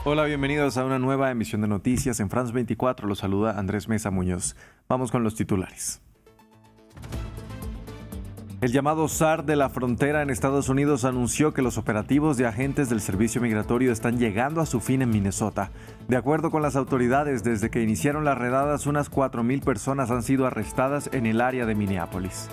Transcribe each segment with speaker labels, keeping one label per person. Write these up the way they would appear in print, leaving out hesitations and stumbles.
Speaker 1: Hola, bienvenidos a una nueva emisión de noticias en France 24. Los saluda Andrés Mesa Muñoz. Vamos con los titulares. El llamado SAR de la frontera en Estados Unidos anunció que los operativos de agentes del servicio migratorio están llegando a su fin en Minnesota. De acuerdo con las autoridades, desde que iniciaron las redadas, unas 4,000 personas han sido arrestadas en el área de Minneapolis.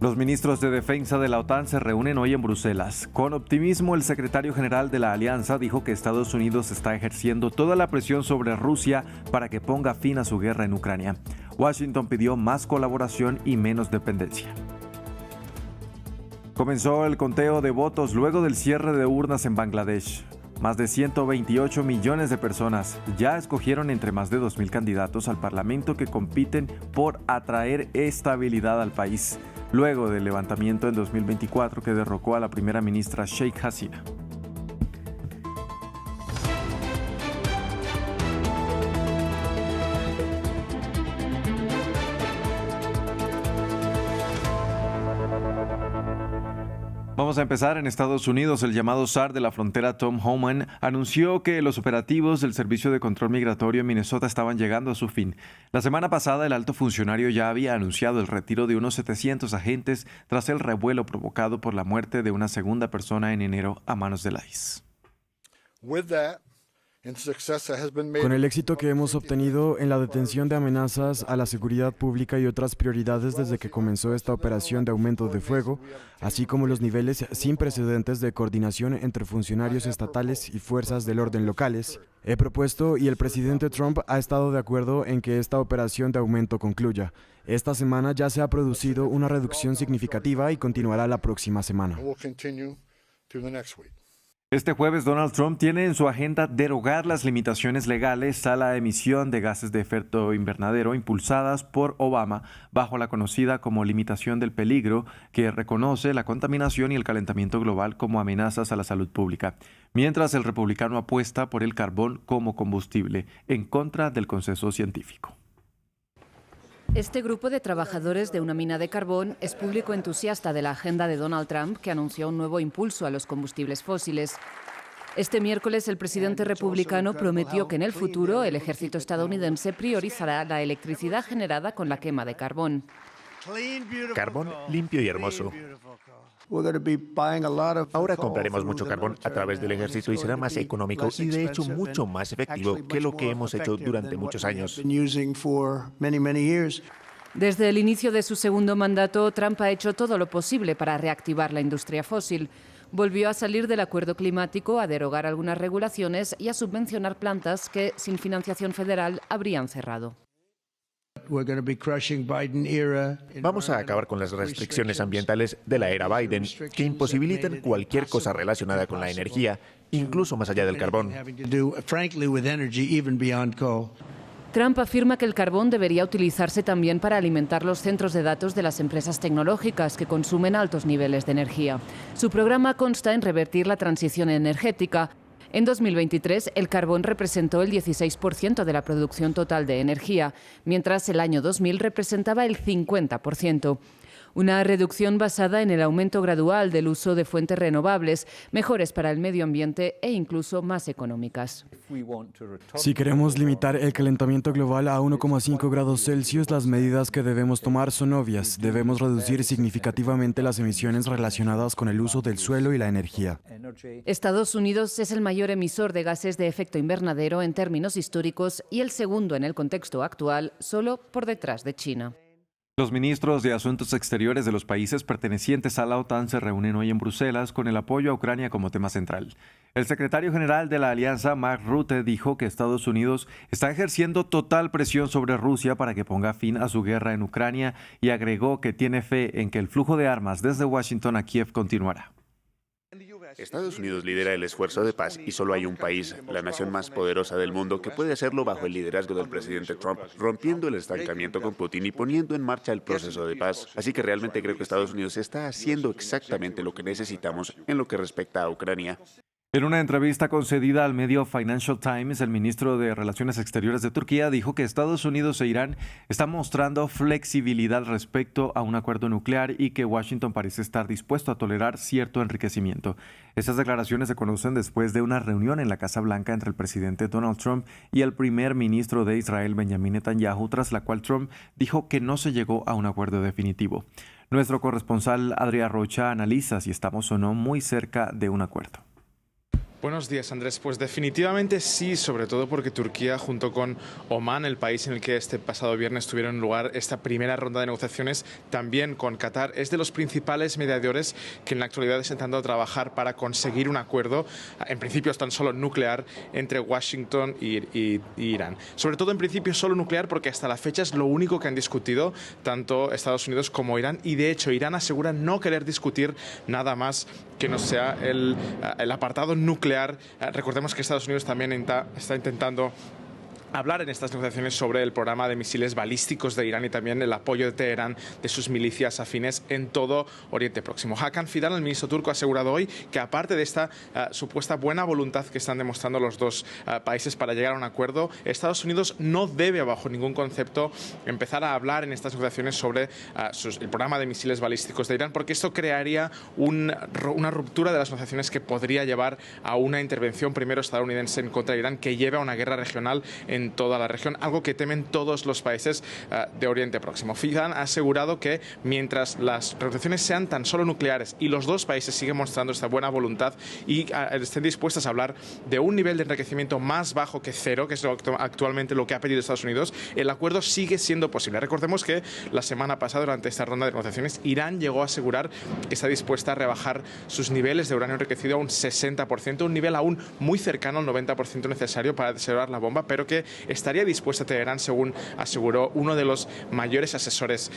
Speaker 1: Los ministros de defensa de la OTAN se reúnen hoy en Bruselas. Con optimismo, el secretario general de la alianza dijo que Estados Unidos está ejerciendo toda la presión sobre Rusia para que ponga fin a su guerra en Ucrania. Washington pidió más colaboración y menos dependencia. Comenzó el conteo de votos luego del cierre de urnas en Bangladesh. Más de 128 millones de personas ya escogieron entre más de 2,000 candidatos al Parlamento que compiten por atraer estabilidad al país, luego del levantamiento en 2024 que derrocó a la primera ministra Sheikh Hasina. Vamos a empezar en Estados Unidos. El llamado SAR de la frontera, Tom Homan, anunció que los operativos del Servicio de Control Migratorio en Minnesota estaban llegando a su fin. La semana pasada, el alto funcionario ya había anunciado el retiro de unos 700 agentes tras el revuelo provocado por la muerte de una segunda persona en enero a manos del ICE.
Speaker 2: Con el éxito que hemos obtenido en la detención de amenazas a la seguridad pública y otras prioridades desde que comenzó esta operación de aumento de fuego, así como los niveles sin precedentes de coordinación entre funcionarios estatales y fuerzas del orden locales, he propuesto y el presidente Trump ha estado de acuerdo en que esta operación de aumento concluya. Esta semana ya se ha producido una reducción significativa y continuará la próxima semana.
Speaker 1: Este jueves, Donald Trump tiene en su agenda derogar las limitaciones legales a la emisión de gases de efecto invernadero impulsadas por Obama bajo la conocida como limitación del peligro, que reconoce la contaminación y el calentamiento global como amenazas a la salud pública, mientras el republicano apuesta por el carbón como combustible, en contra del consenso científico.
Speaker 3: Este grupo de trabajadores de una mina de carbón es público entusiasta de la agenda de Donald Trump, que anunció un nuevo impulso a los combustibles fósiles. Este miércoles, el presidente republicano prometió que en el futuro el ejército estadounidense priorizará la electricidad generada con la quema de carbón.
Speaker 4: Carbón limpio y hermoso. Ahora compraremos mucho carbón a través del ejército y será más económico y de hecho mucho más efectivo que lo que hemos hecho durante muchos años.
Speaker 3: Desde el inicio de su segundo mandato, Trump ha hecho todo lo posible para reactivar la industria fósil. Volvió a salir del acuerdo climático, a derogar algunas regulaciones y a subvencionar plantas que, sin financiación federal, habrían cerrado.
Speaker 4: Vamos a acabar con las restricciones ambientales de la era Biden, que imposibilitan cualquier cosa relacionada con la energía, incluso más allá del carbón.
Speaker 3: Trump afirma que el carbón debería utilizarse también para alimentar los centros de datos de las empresas tecnológicas que consumen altos niveles de energía. Su programa consta en revertir la transición energética. En 2023, el carbón representó el 16% de la producción total de energía, mientras el año 2000 representaba el 50%. Una reducción basada en el aumento gradual del uso de fuentes renovables, mejores para el medio ambiente e incluso más económicas.
Speaker 2: Si queremos limitar el calentamiento global a 1,5 grados Celsius, las medidas que debemos tomar son obvias. Debemos reducir significativamente las emisiones relacionadas con el uso del suelo y la energía.
Speaker 3: Estados Unidos es el mayor emisor de gases de efecto invernadero en términos históricos y el segundo en el contexto actual, solo por detrás de China.
Speaker 1: Los ministros de Asuntos Exteriores de los países pertenecientes a la OTAN se reúnen hoy en Bruselas con el apoyo a Ucrania como tema central. El secretario general de la alianza, Mark Rutte, dijo que Estados Unidos está ejerciendo total presión sobre Rusia para que ponga fin a su guerra en Ucrania y agregó que tiene fe en que el flujo de armas desde Washington a Kiev continuará.
Speaker 5: Estados Unidos lidera el esfuerzo de paz y solo hay un país, la nación más poderosa del mundo, que puede hacerlo bajo el liderazgo del presidente Trump, rompiendo el estancamiento con Putin y poniendo en marcha el proceso de paz. Así que realmente creo que Estados Unidos está haciendo exactamente lo que necesitamos en lo que respecta a Ucrania.
Speaker 1: En una entrevista concedida al medio Financial Times, el ministro de Relaciones Exteriores de Turquía dijo que Estados Unidos e Irán están mostrando flexibilidad respecto a un acuerdo nuclear y que Washington parece estar dispuesto a tolerar cierto enriquecimiento. Estas declaraciones se conocen después de una reunión en la Casa Blanca entre el presidente Donald Trump y el primer ministro de Israel, Benjamin Netanyahu, tras la cual Trump dijo que no se llegó a un acuerdo definitivo. Nuestro corresponsal Adrián Rocha analiza si estamos o no muy cerca de un acuerdo.
Speaker 6: Buenos días, Andrés. Pues definitivamente sí, sobre todo porque Turquía, junto con Omán, el país en el que este pasado viernes tuvieron lugar esta primera ronda de negociaciones, también con Qatar, es de los principales mediadores que en la actualidad están intentando trabajar para conseguir un acuerdo, en principio es tan solo nuclear, entre Washington y Irán. Sobre todo en principio solo nuclear porque hasta la fecha es lo único que han discutido tanto Estados Unidos como Irán, y de hecho Irán asegura no querer discutir nada más que no sea el apartado nuclear. Recordemos que Estados Unidos también está intentando hablar en estas negociaciones sobre el programa de misiles balísticos de Irán y también el apoyo de Teherán de sus milicias afines en todo Oriente Próximo. Hakan Fidan, el ministro turco, ha asegurado hoy que aparte de esta supuesta buena voluntad que están demostrando los dos países para llegar a un acuerdo, Estados Unidos no debe bajo ningún concepto empezar a hablar en estas negociaciones sobre el programa de misiles balísticos de Irán, porque esto crearía una ruptura de las negociaciones que podría llevar a una intervención primero estadounidense en contra de Irán que lleve a una guerra regional en toda la región, algo que temen todos los países de Oriente Próximo. Fidan ha asegurado que mientras las negociaciones sean tan solo nucleares y los dos países siguen mostrando esta buena voluntad y estén dispuestas a hablar de un nivel de enriquecimiento más bajo que cero, que es actualmente lo que ha pedido Estados Unidos, el acuerdo sigue siendo posible. Recordemos que la semana pasada, durante esta ronda de negociaciones, Irán llegó a asegurar que está dispuesta a rebajar sus niveles de uranio enriquecido a un 60%, un nivel aún muy cercano al 90% necesario para desarrollar la bomba, pero que estaría dispuesta a Teherán, según aseguró uno de los mayores asesores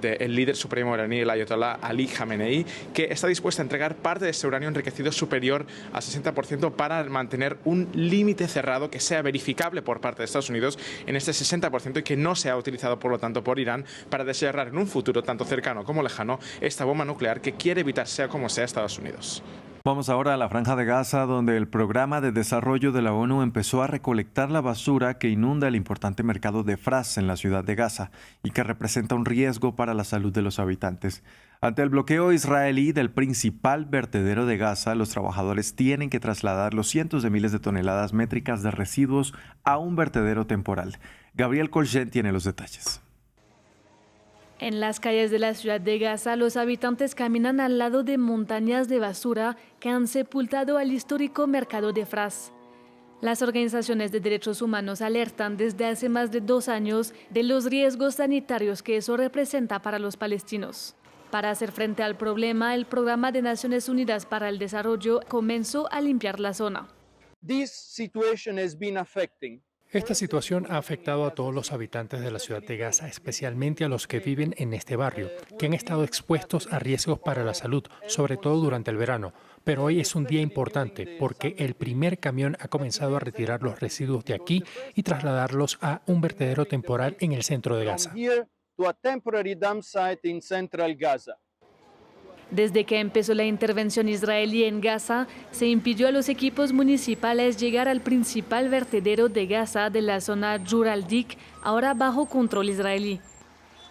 Speaker 6: del líder supremo iraní, el ayatolá Ali Khamenei, que está dispuesta a entregar parte de ese uranio enriquecido superior al 60% para mantener un límite cerrado que sea verificable por parte de Estados Unidos en este 60% y que no sea utilizado, por lo tanto, por Irán para desarrollar en un futuro tanto cercano como lejano esta bomba nuclear que quiere evitar, sea como sea, Estados Unidos.
Speaker 1: Vamos ahora a la Franja de Gaza, donde el Programa de Desarrollo de la ONU empezó a recolectar la basura que inunda el importante mercado de Fras en la ciudad de Gaza y que representa un riesgo para la salud de los habitantes. Ante el bloqueo israelí del principal vertedero de Gaza, los trabajadores tienen que trasladar los cientos de miles de toneladas métricas de residuos a un vertedero temporal. Gabriel Colgen tiene los detalles.
Speaker 7: En las calles de la ciudad de Gaza, los habitantes caminan al lado de montañas de basura que han sepultado al histórico mercado de Fras. Las organizaciones de derechos humanos alertan desde hace más de 2 años de los riesgos sanitarios que eso representa para los palestinos. Para hacer frente al problema, el Programa de Naciones Unidas para el Desarrollo comenzó a limpiar la zona.
Speaker 8: Esta situación ha afectado a todos los habitantes de la ciudad de Gaza, especialmente a los que viven en este barrio, que han estado expuestos a riesgos para la salud, sobre todo durante el verano. Pero hoy es un día importante porque el primer camión ha comenzado a retirar los residuos de aquí y trasladarlos a un vertedero temporal en el centro de Gaza.
Speaker 7: Desde que empezó la intervención israelí en Gaza, se impidió a los equipos municipales llegar al principal vertedero de Gaza de la zona Juraldik, ahora bajo control israelí.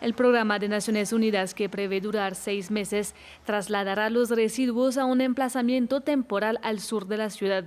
Speaker 7: El Programa de Naciones Unidas, que prevé durar 6 meses, trasladará los residuos a un emplazamiento temporal al sur de la ciudad.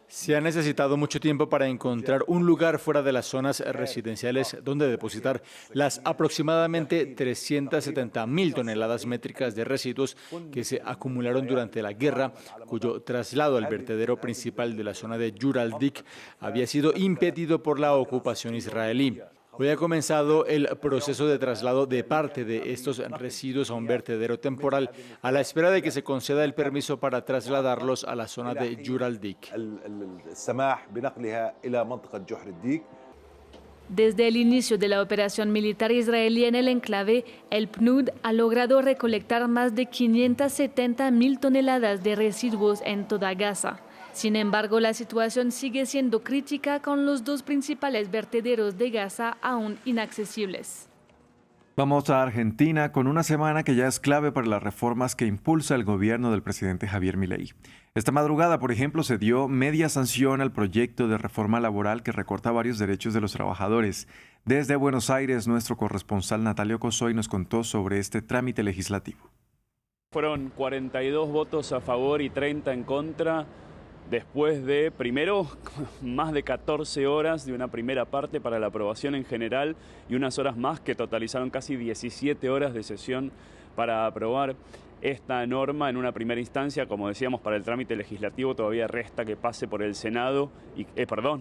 Speaker 9: Se ha necesitado mucho tiempo para encontrar un lugar fuera de las zonas residenciales donde depositar las aproximadamente 370.000 toneladas métricas de residuos que se acumularon durante la guerra, cuyo traslado al vertedero principal de la zona de Juraldik había sido impedido por la ocupación israelí. Hoy ha comenzado el proceso de traslado de parte de estos residuos a un vertedero temporal a la espera de que se conceda el permiso para trasladarlos a la zona de Juraldik.
Speaker 7: Desde el inicio de la operación militar israelí en el enclave, el PNUD ha logrado recolectar más de 570.000 toneladas de residuos en toda Gaza. Sin embargo, la situación sigue siendo crítica con los 2 principales vertederos de Gaza aún inaccesibles.
Speaker 1: Vamos a Argentina con una semana que ya es clave para las reformas que impulsa el gobierno del presidente Javier Milei. Esta madrugada, por ejemplo, se dio media sanción al proyecto de reforma laboral que recorta varios derechos de los trabajadores. Desde Buenos Aires, nuestro corresponsal Natalio Cosoy nos contó sobre este trámite legislativo.
Speaker 10: Fueron 42 votos a favor y 30 en contra. Después de, primero, más de 14 horas de una primera parte para la aprobación en general y unas horas más que totalizaron casi 17 horas de sesión para aprobar esta norma en una primera instancia. Como decíamos, para el trámite legislativo todavía resta que pase por el Senado,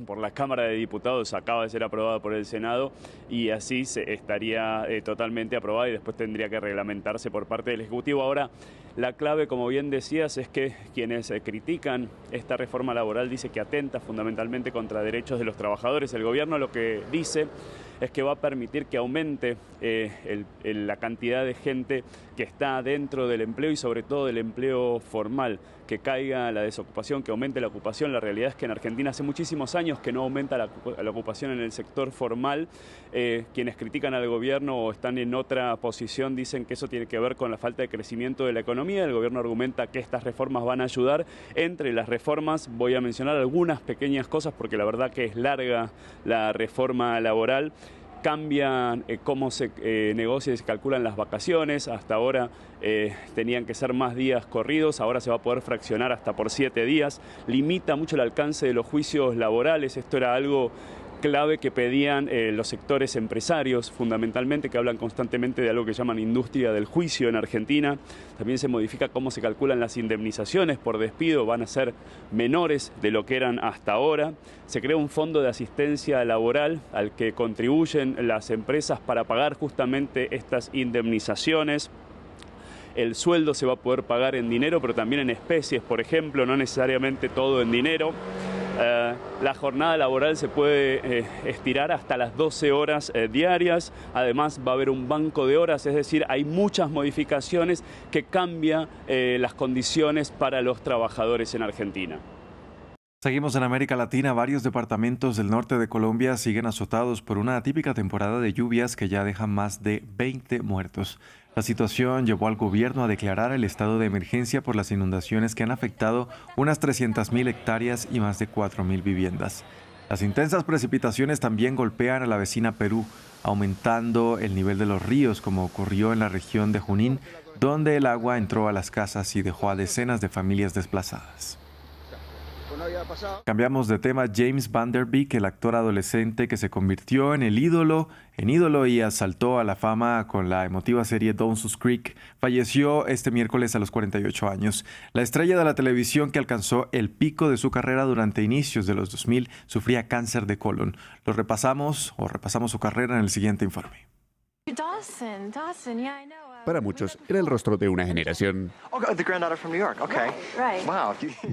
Speaker 10: por la Cámara de Diputados. Acaba de ser aprobada por el Senado y así se estaría totalmente aprobada y después tendría que reglamentarse por parte del Ejecutivo. Ahora, la clave, como bien decías, es que quienes critican esta reforma laboral dice que atenta fundamentalmente contra derechos de los trabajadores. El gobierno lo que dice es que va a permitir que aumente la cantidad de gente que está dentro del empleo y sobre todo del empleo formal, que caiga la desocupación, que aumente la ocupación. La realidad es que en Argentina hace muchísimos años que no aumenta la ocupación en el sector formal. Quienes critican al gobierno o están en otra posición dicen que eso tiene que ver con la falta de crecimiento de la economía. El gobierno argumenta que estas reformas van a ayudar. Entre las reformas voy a mencionar algunas pequeñas cosas porque la verdad que es larga la reforma laboral. Cambian cómo se negocia y se calculan las vacaciones. Hasta ahora tenían que ser más días corridos, ahora se va a poder fraccionar hasta por 7 días. Limita mucho el alcance de los juicios laborales. Esto era algo clave que pedían los sectores empresarios, fundamentalmente, que hablan constantemente de algo que llaman industria del juicio en Argentina. También se modifica cómo se calculan las indemnizaciones por despido, van a ser menores de lo que eran hasta ahora. Se crea un fondo de asistencia laboral al que contribuyen las empresas para pagar justamente estas indemnizaciones. El sueldo se va a poder pagar en dinero, pero también en especies, por ejemplo, no necesariamente todo en dinero. La jornada laboral se puede estirar hasta las 12 horas diarias. Además va a haber un banco de horas, es decir, hay muchas modificaciones que cambian las condiciones para los trabajadores en Argentina.
Speaker 1: Seguimos en América Latina. Varios departamentos del norte de Colombia siguen azotados por una atípica temporada de lluvias que ya deja más de 20 muertos. La situación llevó al gobierno a declarar el estado de emergencia por las inundaciones que han afectado unas 300.000 hectáreas y más de 4.000 viviendas. Las intensas precipitaciones también golpean a la vecina Perú, aumentando el nivel de los ríos, como ocurrió en la región de Junín, donde el agua entró a las casas y dejó a decenas de familias desplazadas. Cambiamos de tema. James Van Der Beek, el actor adolescente que se convirtió en ídolo y saltó a la fama con la emotiva serie Dawson's Creek, falleció este miércoles a los 48 años. La estrella de la televisión, que alcanzó el pico de su carrera durante inicios de los 2000, sufría cáncer de colon. Repasamos su carrera en el siguiente informe.
Speaker 5: Para muchos, era el rostro de una generación.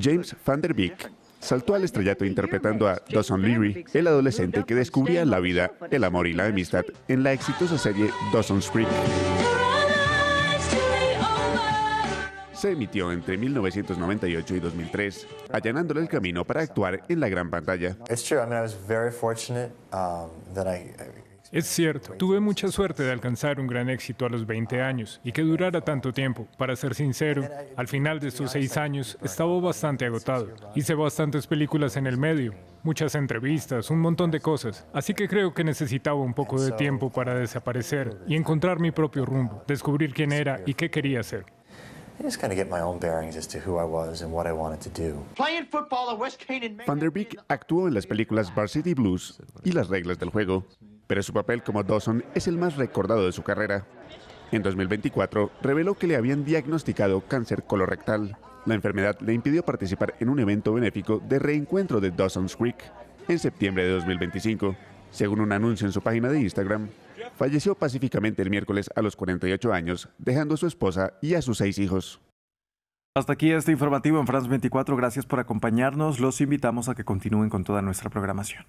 Speaker 5: James Van Der Beek saltó al estrellato interpretando a Dawson Leary, el adolescente que descubría la vida, el amor y la amistad en la exitosa serie Dawson's Creek. Se emitió entre 1998 y 2003, allanándole el camino para actuar en la gran pantalla.
Speaker 11: Es cierto, tuve mucha suerte de alcanzar un gran éxito a los 20 años y que durara tanto tiempo. Para ser sincero, al final de estos 6 años estaba bastante agotado. Hice bastantes películas en el medio, muchas entrevistas, un montón de cosas. Así que creo que necesitaba un poco de tiempo para desaparecer y encontrar mi propio rumbo, descubrir quién era y qué quería hacer.
Speaker 5: Van Der Beek actuó en las películas Varsity Blues y Las reglas del juego, pero su papel como Dawson es el más recordado de su carrera. En 2024 reveló que le habían diagnosticado cáncer colorectal. La enfermedad le impidió participar en un evento benéfico de reencuentro de Dawson's Creek en septiembre de 2025. Según un anuncio en su página de Instagram, falleció pacíficamente el miércoles a los 48 años, dejando a su esposa y a sus 6 hijos.
Speaker 1: Hasta aquí este informativo en France 24. Gracias por acompañarnos. Los invitamos a que continúen con toda nuestra programación.